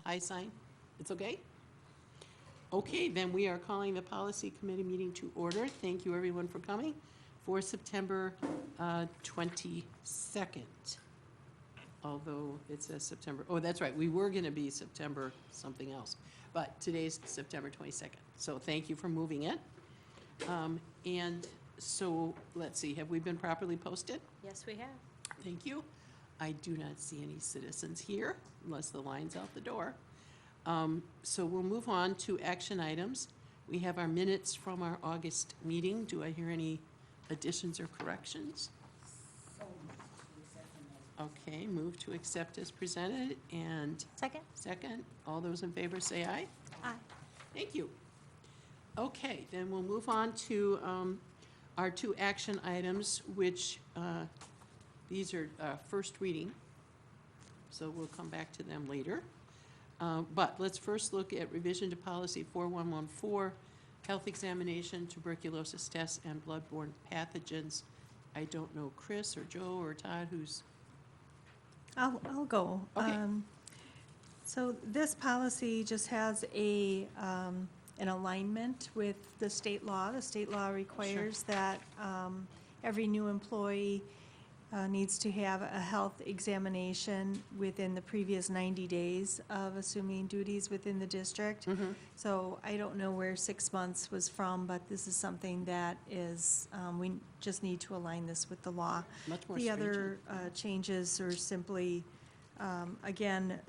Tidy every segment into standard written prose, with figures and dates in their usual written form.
high sign? It's okay? Okay, then we are calling the policy committee meeting to order. Thank you, everyone, for coming for September 22nd. Although it says September, oh, that's right, we were going to be September something else, but today's September 22nd. So thank you for moving it. And so, let's see, have we been properly posted? Yes, we have. Thank you. I do not see any citizens here, unless the line's out the door. So we'll move on to action items. We have our minutes from our August meeting. Do I hear any additions or corrections? Okay, move to accept as presented, and Second? all those in favor say aye. Aye. Thank you. Okay, then we'll move on to our two action items, which these are first reading, so we'll come back to them later. But let's first look at revision to policy 4114, health examination, tuberculosis tests, and bloodborne pathogens. I don't know Chris or Joe or Todd who's... I'll go. Okay. So this policy just has an alignment with the state law. The state law requires that every new employee needs to have a health examination within the previous 90 days of assuming duties within the district. Mm-hmm. So I don't know where 6 months was from, but this is something that is, we just need to align this with the law. Much more The stringent. other changes are simply, again,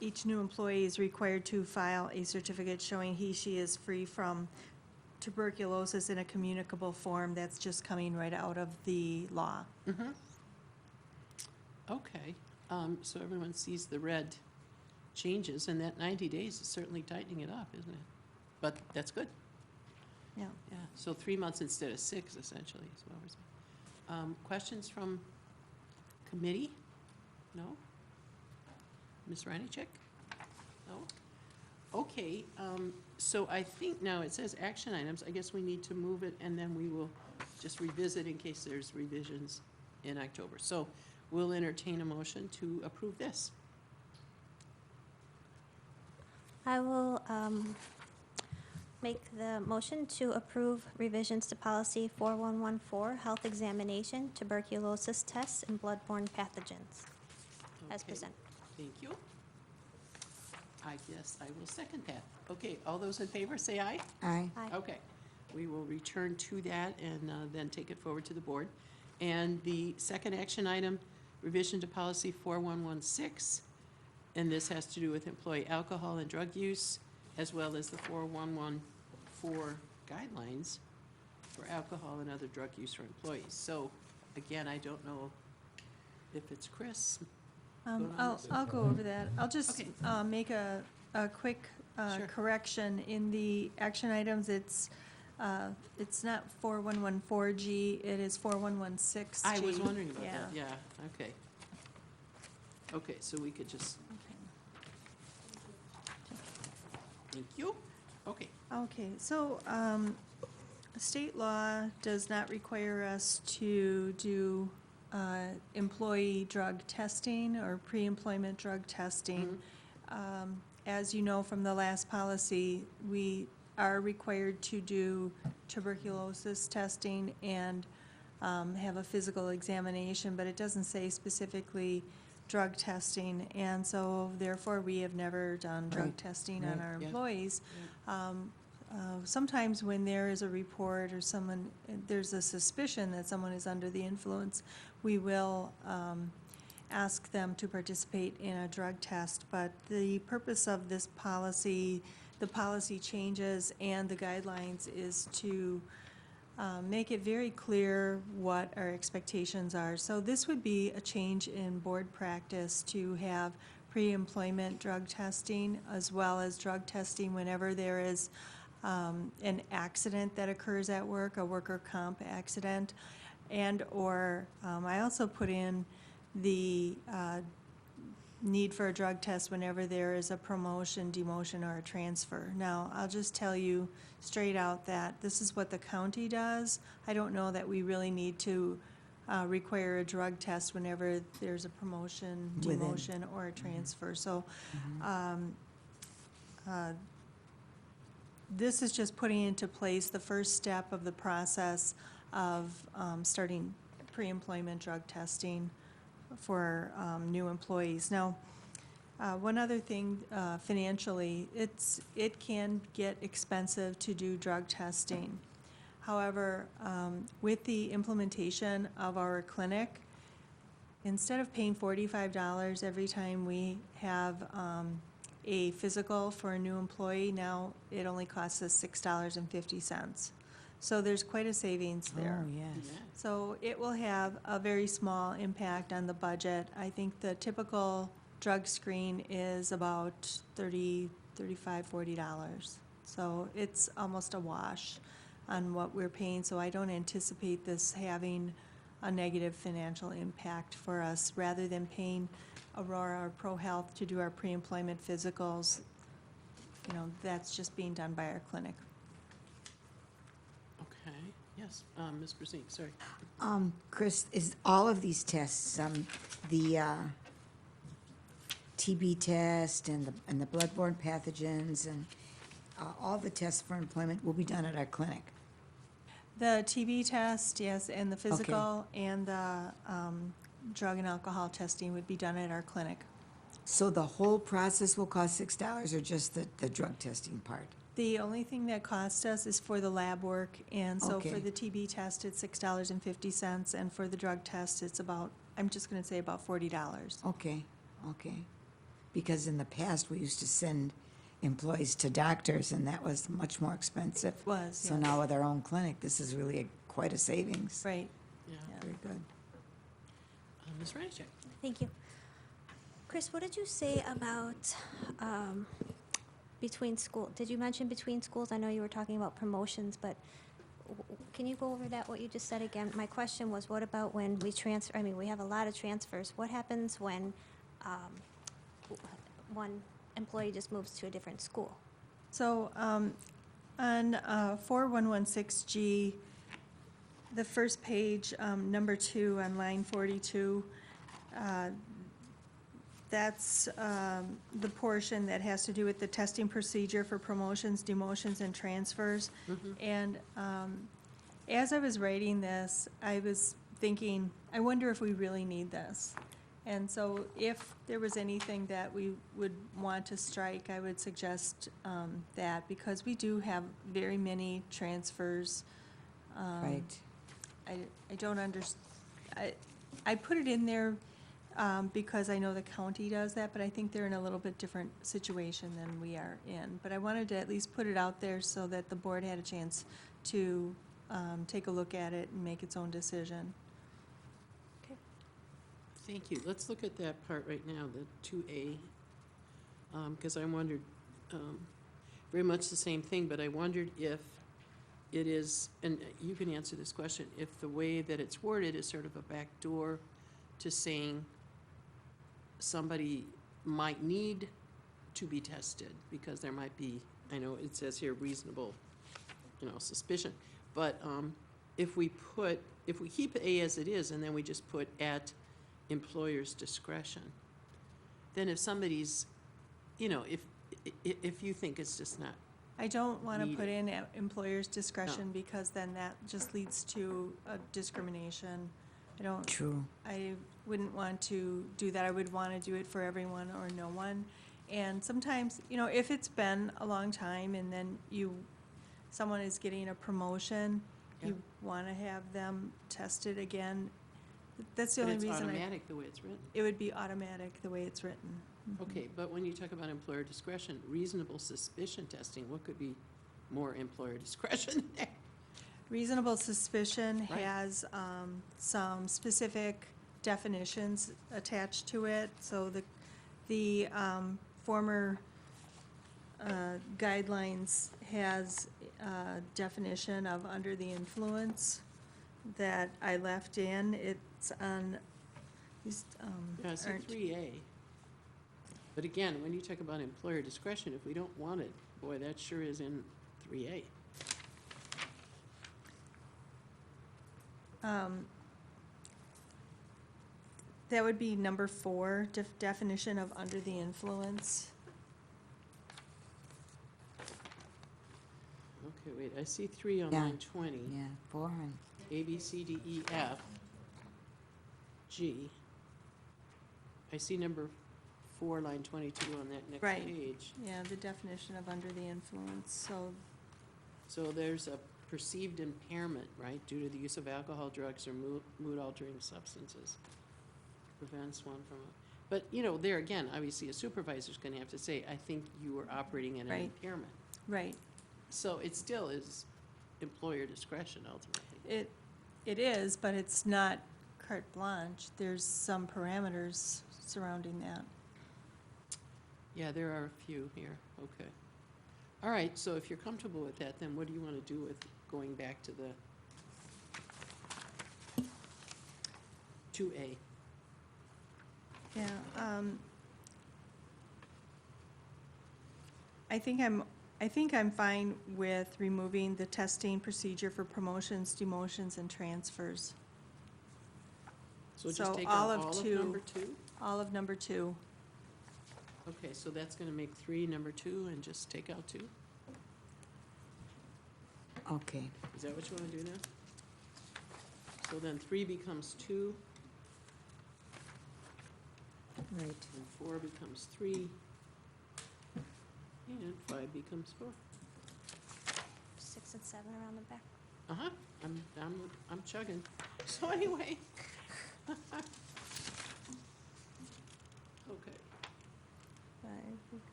each new employee is required to file a certificate showing she is free from tuberculosis in a communicable form. That's just coming right out of the law. Mm-hmm. Okay, so everyone sees the red changes, and that 90 days is certainly tightening it up, isn't it? But that's good. Yeah. Yeah, so 3 months instead of 6, essentially, is what we're saying. Questions from committee? No? Ms. Reinacek? No? Okay, so I think now it says action items. I guess we need to move it, and then we will just revisit in case there's revisions in October. So we'll entertain a motion to approve this. I will make the motion to approve revisions to policy 4114, health examination, tuberculosis tests, and bloodborne pathogens, as Okay, presented. Thank you. I guess I will second that. Okay, all those in favor, say aye. Aye. Aye. Okay, we will return to that and then take it forward to the board. And the second action item, revision to policy 4116, and this has to do with employee alcohol and drug use, as well as the 4114 guidelines for alcohol and other drug use for employees. So, again, I don't know if it's Chris. I'll go over that. I'll just Okay. make a quick Sure. correction in the action items. It's not 4114G, it is 4116G. I was wondering about Yeah. that, yeah, okay. Okay, so we could just, thank you. Okay, Okay, so, state law does not require us to do, employee drug testing or pre-employment drug testing. As you know from the last policy, we are required to do tuberculosis testing and, have a physical examination, but it doesn't say specifically drug testing, and so therefore we have never done drug Right. testing on Right. our Yeah. employees. Sometimes when there is a report or there's a suspicion that someone is under the influence, we will ask them to participate in a drug test. But the purpose of this policy, the policy changes and the guidelines is to make it very clear what our expectations are. So this would be a change in board practice to have pre-employment drug testing as well as drug testing whenever there is an accident that occurs at work, a worker comp accident, and/or I also put in the need for a drug test whenever there is a promotion, demotion, or a transfer. Now, I'll just tell you straight out that this is what the county does. I don't know that we really need to require a drug test whenever there's a promotion, Within. demotion, or a transfer. So This is just putting into place the first step of the process of starting pre-employment drug testing for new employees. Now, one other thing, financially, it can get expensive to do drug testing. However, with the implementation of our clinic, instead of paying $45 every time we have a physical for a new employee, now it only costs us $6.50. So there's quite a savings there. Oh, yes. Yeah. So it will have a very small impact on the budget. I think the typical drug screen is about $30, $35, $40. So it's almost a wash on what we're paying, so I don't anticipate this having a negative financial impact for us. Rather than paying Aurora or Pro Health to do our pre-employment physicals, that's just being done by our clinic. Okay, yes, Ms. Brusine, sorry. Chris, is all of these tests, the TB test and the bloodborne pathogens and all the tests for employment will be done at our clinic? The TB test, yes, and the physical and the drug and alcohol testing would be done at our clinic. So the whole process will cost $6 or just the drug testing part? The only thing that costs us is for the lab work, and so for Okay. the TB test, it's $6.50, and for the drug test, it's about, I'm just gonna say about $40. Okay. Because in the past, we used to send employees to doctors, and that was much more expensive. It was, So yes. now with our own clinic, this is really quite a savings. Right, Yeah, yeah. Very good. Ms. Ranichek. Thank you. Chris, what did you say about between school? Did you mention between schools? I know you were talking about promotions, but can you go over that, what you just said again? My question was, what about when we transfer, we have a lot of transfers. What happens when one employee just moves to a different school? So, on 4116G, the first page, number 2 on line 42, that's the portion that has to do with the testing procedure for promotions, demotions, and transfers. And as I was writing this, I was thinking, I wonder if we really need this. And so if there was anything that we would want to strike, I would suggest that, because we do have very many transfers. Right. I don't I put it in there because I know the county does that, but I think they're in a little bit different situation than we are in. But I wanted to at least put it out there so that the board had a chance to take a look at it and make its own decision. Thank you. Let's look at that part right now, the 2A, because I wondered, very much the same thing, but I wondered if it is, and you can answer this question, if the way that it's worded is sort of a backdoor to saying somebody might need to be tested because there might be, I know it says here reasonable, suspicion, but if we keep A as it is and then we just put at employer's discretion, then if somebody's, if you think it's just not, I don't want to Need put it. in employer's discretion because then that just leads to a discrimination. True. I wouldn't want to do that. I would want to do it for everyone or no one. And sometimes, if it's been a long time and then someone is getting a promotion, Yeah. you want to have them tested again. That's the but only it's reason automatic the way it's written. it would be automatic the way it's written. Mhm. Okay, but when you talk about employer discretion, reasonable suspicion testing, what could be more employer discretion than that? Reasonable suspicion Right. has some specific definitions attached to it. So the former guidelines has a definition of under the influence that I left in. It's on these. Yeah, it's in aren't- 3A. But again, when you talk about employer discretion, if we don't want it, boy, that sure is in 3A. That would be number 4, definition of under the influence. Okay, wait, I see 3 on Yeah. line 20. Yeah, 4 and, A, B, C, D, E, F, G. I see number 4, line 22 on that next Right. page. Yeah, the definition of under the influence, so, So there's a perceived impairment, right, due to the use of alcohol, drugs, or mood-altering substances. Prevents one from, but, you know, there again, obviously, a supervisor's gonna have to say, I think you are operating at an Right. impairment. right. So it still is employer discretion ultimately. It is, but it's not carte blanche. There's some parameters surrounding that. Yeah, there are a few here, okay. All right, so if you're comfortable with that, then what do you want to do with going back to the 2A? Yeah, I think I'm fine with removing the testing procedure for promotions, demotions, and transfers. So just So take all out of all of 2. number 2? All of number 2. Okay, so that's going to make 3 number 2 and just take out 2? okay. Is that what you want to do now? So then 3 becomes 2, Right. and 4 becomes 3, and 5 becomes 4. 6 and 7 around the back. Uh-huh, I'm chugging. So anyway. Okay,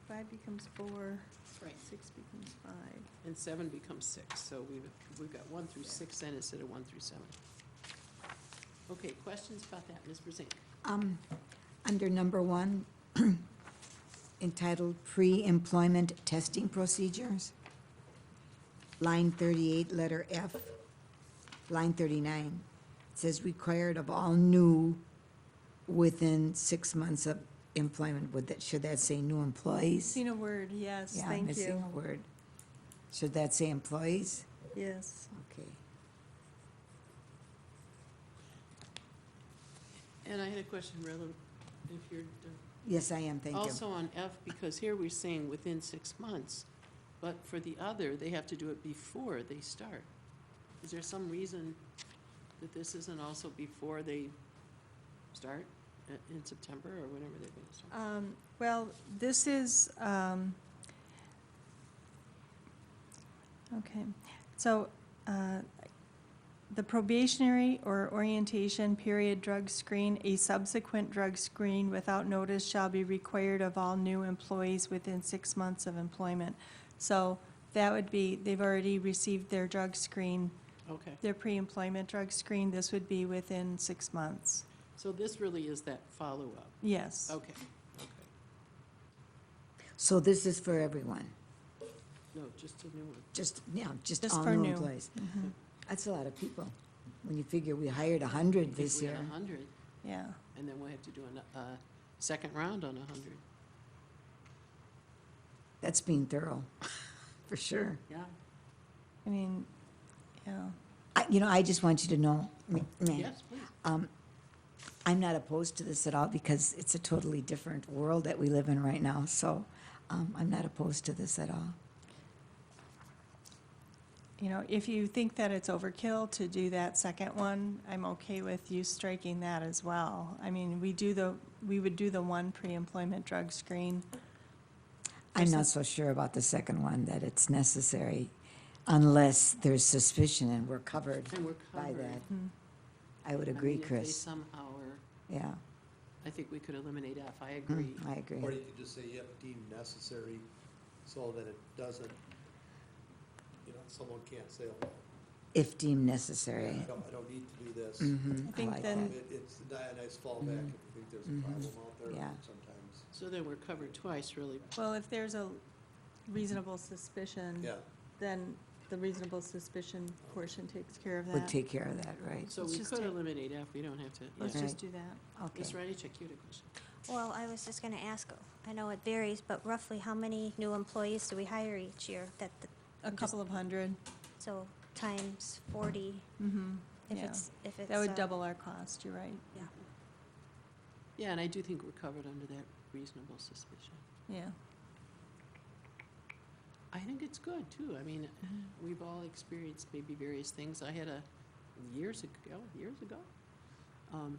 5 becomes 4, right, 6 becomes 5. and 7 becomes 6, so we've got 1 through 6 then instead of 1 through 7. Okay, questions about that, Ms. Brezink? Under number 1, entitled Pre-Employment Testing Procedures, line 38, letter F, line 39, it says required of all new within 6 months of employment. Should that say new employees? Seen a word, yes, Yeah, I'm thank missing you. a word. Should that say employees? Yes. Okay. And I had a question, relevant, if you're done. Yes, I am, thank you. Also on F, because here we're saying within 6 months, but for the other, they have to do it before they start. Is there some reason that this isn't also before they start in September or whenever they're going to start? Well, this is, okay, so, the probationary or orientation period drug screen, a subsequent drug screen without notice shall be required of all new employees within 6 months of employment. So that would be, they've already received their drug screen, Okay, their pre-employment drug screen, this would be within 6 months. so this really is that follow-up. Yes. Okay, okay. So this is for everyone, No, just a new one. just Just all for new new. employees. Mhm. That's a lot of people. When you figure we hired 100 this If we year. had 100, Yeah. and then we'll have to do a second round on 100. That's being thorough, for sure. Yeah. I mean, yeah. I just want you to know, ma'am, Yes, please. I'm not opposed to this at all because it's a totally different world that we live in right now. So I'm not opposed to this at all. You know, if you think that it's overkill to do that second one, I'm okay with you striking that as well. I mean, we would do the one pre-employment drug screen. I'm not Versus- so sure about the second one, that it's necessary unless there's suspicion and we're covered And we're by covered. that. Mhm. I would I agree, mean, if they Chris. somehow are, Yeah, I think we could eliminate F, I agree. I agree. Or you could just say, yep, deemed necessary, so that it doesn't, someone can't say, oh, If deemed necessary. I don't need to do this. Mm-hmm, I I think like then- that. It's a nice fallback if you think there's a problem out there Yeah. sometimes. So then we're covered twice, really. Well, if there's a reasonable suspicion, Yeah, then the reasonable suspicion portion takes care of Would that. take care of that, right? So Let's we just could take- eliminate F, we don't have to, Let's yeah. Right. just do that. Okay. Ms. Radicek, you had a question. Well, I was just gonna ask, I know it varies, but roughly how many new employees do we hire each year? A couple of hundred. So times 40, Mm-hmm. if Yeah. it's. That would double our cost, you're right. Yeah. Yeah, and I do think we're covered under that reasonable suspicion. Yeah. I think it's good, too. I mean, we've all experienced maybe various things. I had years ago,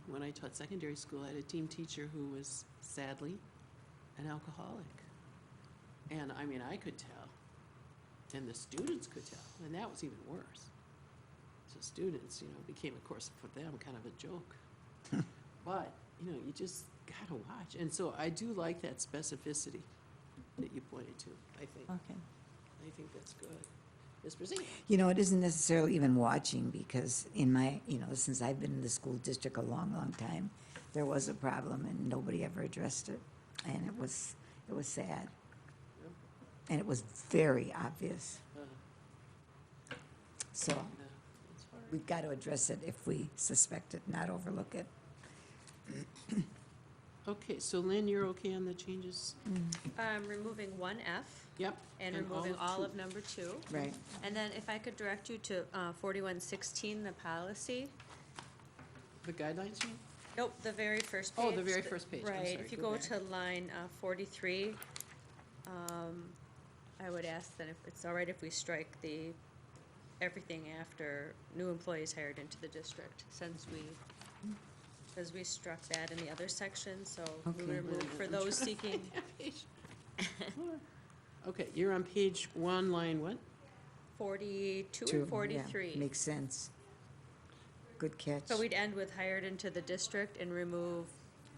when I taught secondary school, I had a team teacher who was sadly an alcoholic. And, I mean, I could tell, and the students could tell, and that was even worse. So students, became, of course, for them, kind of a joke. But, you just gotta watch. And so I do like that specificity that you pointed to, I think. Okay. I think that's good. Ms. Brazil? It isn't necessarily even watching, because in my, since I've been in the school district a long, long time, there was a problem and nobody ever addressed it. And it was sad. And it was very obvious. So It's hard. we've got to address it if we suspect it, not overlook it. Okay, so Lynn, you're okay on the changes? Removing 1F Yep. and all removing of all two. of number 2. Right. And then if I could direct you to 4116, the policy. The guidelines, you mean? Nope, the very first page. Oh, the very first page. I'm Right, sorry, if you go go back. to line 43, I would ask that if it's all right if we strike everything after new employees hired into the district, because we struck that in the other section, so we Okay. removed for those seeking. Okay, you're on page 1, line what? 42 Two, yeah, and 43. makes sense. Good catch. So we'd end with hired into the district and remove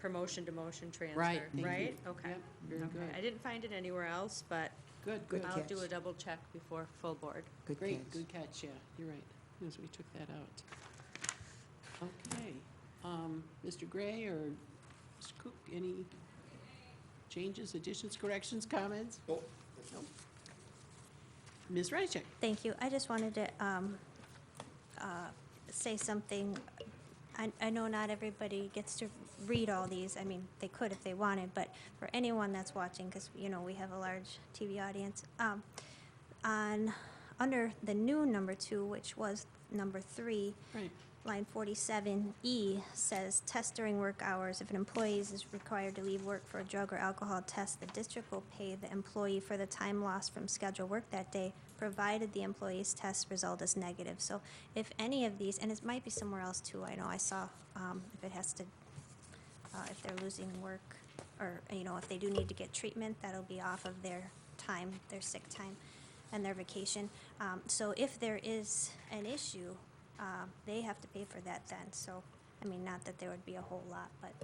promotion to motion transfer, Right, thank you. right? Okay. Yep, very Okay. good. I didn't find it anywhere else, but Good, Good good. I'll catch. do a double check before full board. Good Great, catch. good catch, yeah, you're right, as we took that out. Okay, Mr. Gray or Mr. Cook, any changes, additions, corrections, comments? Nope. Nope. Ms. Rychek? Thank you. I just wanted to say something. I know not everybody gets to read all these. I mean, they could if they wanted, but for anyone that's watching, because, we have a large TV audience, under the new number 2, which was number 3, Right. line 47E says, test during work hours. If an employee is required to leave work for a drug or alcohol test, the district will pay the employee for the time lost from scheduled work that day, provided the employee's test result is negative. So if any of these, and it might be somewhere else too, I know I saw, if it has to, if they're losing work, or, if they do need to get treatment, that'll be off of their time, their sick time, and their vacation. So if there is an issue, they have to pay for that then. So, I mean, not that there would be a whole lot, but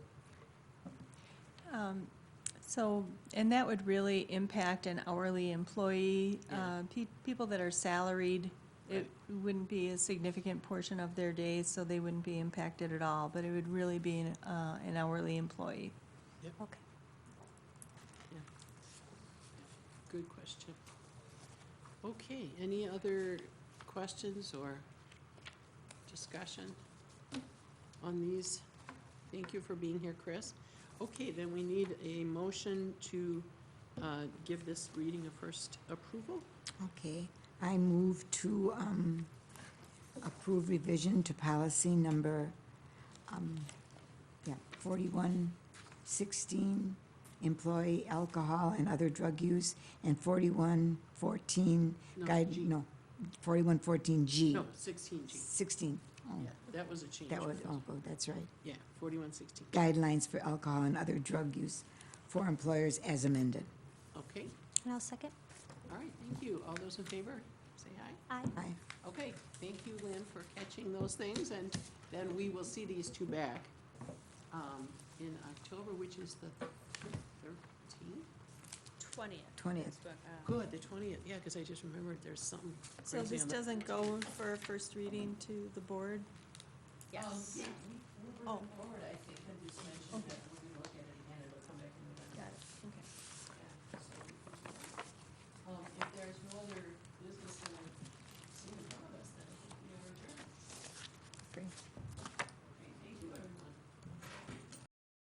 And that would really impact an hourly employee. Yeah. People that are salaried, it wouldn't be a significant portion of their day, so they wouldn't be impacted at all, but it would really be an hourly employee. okay. Good question. Okay, any other questions or discussion on these? Thank you for being here, Chris. Okay, then we need a motion to give this reading a first approval. Okay, I move to approve revision to policy number 4116, employee alcohol and other drug use, and 4114, G. 4114G. No, 16G. 16, oh, Yeah, that was a change. that was, that's right. Yeah, 4116. Guidelines for alcohol and other drug use for employers as amended. Okay, And I'll second. all right, thank you. All those in favor, say aye. Aye. Aye. Okay, thank you, Lynn, for catching those things, and then we will see these two back in October, which is the 13th? 20th. 20th. That's what, Good, the 20th, yeah, because I just remembered there's something So crazy this on the. doesn't go for a first reading to the board? Yes. Yeah, we were Oh. forward, I think, and just mentioned that